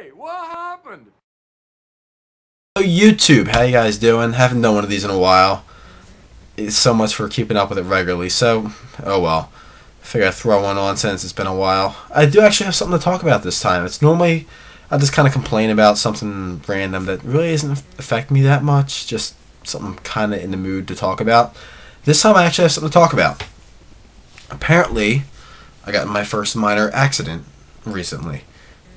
Hey, what happened? So YouTube, how you guys doing? Haven't done one of these in a while. It's so much for keeping up with it regularly, so, oh well. Figure I'd throw one on since it's been a while. I do actually have something to talk about this time. It's normally, I just kind of complain about something random that really doesn't affect me that much, just something kind of in the mood to talk about. This time I actually have something to talk about. Apparently, I got in my first minor accident recently.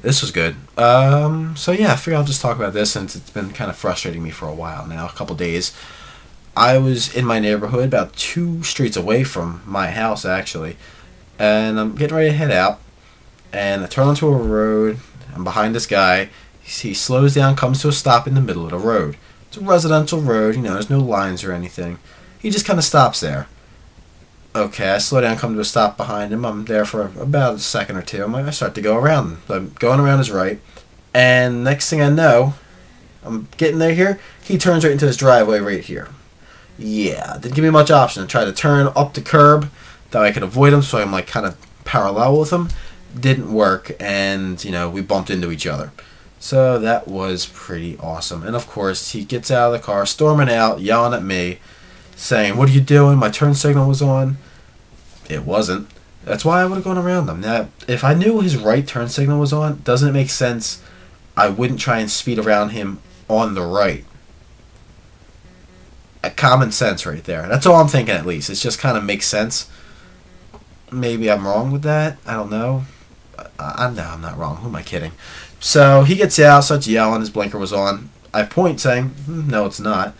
This was good. So yeah, I figure I'll just talk about this since it's been kind of frustrating me for a while now, a couple days. I was in my neighborhood, about 2 streets away from my house actually, and I'm getting ready to head out, and I turn onto a road. I'm behind this guy. He slows down, comes to a stop in the middle of the road. It's a residential road, you know, there's no lines or anything. He just kind of stops there. Okay, I slow down, come to a stop behind him. I'm there for about a second or two. I start to go around him. I'm going around his right, and next thing I know, I'm getting there here. He turns right into this driveway right here. Yeah, didn't give me much option. I tried to turn up the curb that way I could avoid him, so I'm like kind of parallel with him. Didn't work, and you know, we bumped into each other. So that was pretty awesome. And of course, he gets out of the car, storming out, yelling at me, saying, "What are you doing? My turn signal was on." It wasn't. That's why I would have gone around them. Now, if I knew his right turn signal was on, doesn't it make sense I wouldn't try and speed around him on the right? A common sense right there. That's all I'm thinking, at least. It just kind of makes sense. Maybe I'm wrong with that. I don't know. No, I'm not wrong. Who am I kidding? So he gets out, starts yelling. His blinker was on. I point saying, "No, it's not."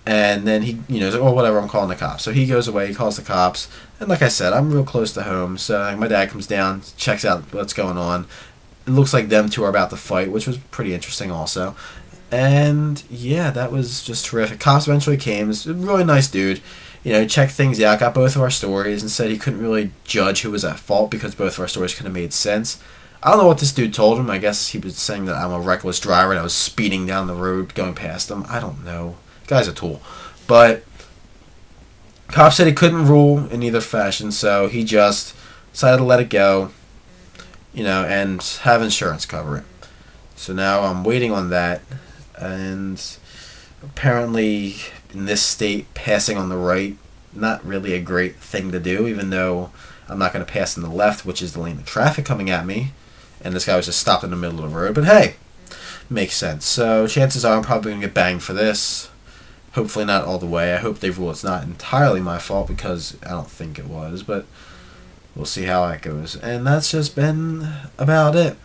And then he, you know, he's like, "Oh, whatever, I'm calling the cops." So he goes away, he calls the cops. And like I said, I'm real close to home. So my dad comes down, checks out what's going on. It looks like them two are about to fight, which was pretty interesting also. And yeah, that was just terrific. Cops eventually came. He's a really nice dude. You know, checked things out, got both of our stories, and said he couldn't really judge who was at fault because both of our stories kind of made sense. I don't know what this dude told him. I guess he was saying that I'm a reckless driver and I was speeding down the road going past him. I don't know. Guy's a tool. But cop said he couldn't rule in either fashion, so he just decided to let it go, you know, and have insurance cover it. So now I'm waiting on that, and apparently in this state, passing on the right, not really a great thing to do, even though I'm not going to pass in the left, which is the lane of traffic coming at me, and this guy was just stopped in the middle of the road. But hey, makes sense. So chances are I'm probably going to get banged for this. Hopefully not all the way. I hope they rule it's not entirely my fault, because I don't think it was, but we'll see how that goes. And that's just been about it.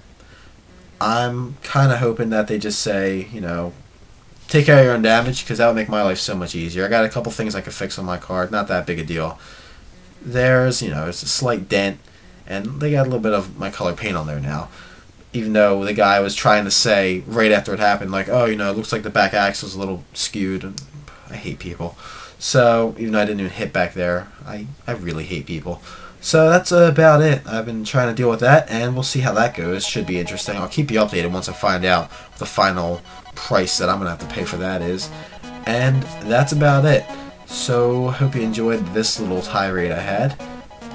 I'm kind of hoping that they just say, you know, take care of your own damage, because that would make my life so much easier. I got a couple things I could fix on my car. Not that big a deal. There's, you know, it's a slight dent, and they got a little bit of my color paint on there now. Even though the guy was trying to say right after it happened, like, "Oh, you know, it looks like the back axle's a little skewed." And I hate people. So, even though I didn't even hit back there, I really hate people. So that's about it. I've been trying to deal with that, and we'll see how that goes. Should be interesting. I'll keep you updated once I find out what the final price that I'm going to have to pay for that is. And that's about it. So, hope you enjoyed this little tirade I had.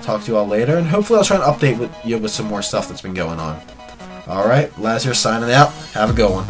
Talk to you all later, and hopefully I'll try and update you with some more stuff that's been going on. Alright, Lazarus signing out. Have a good one.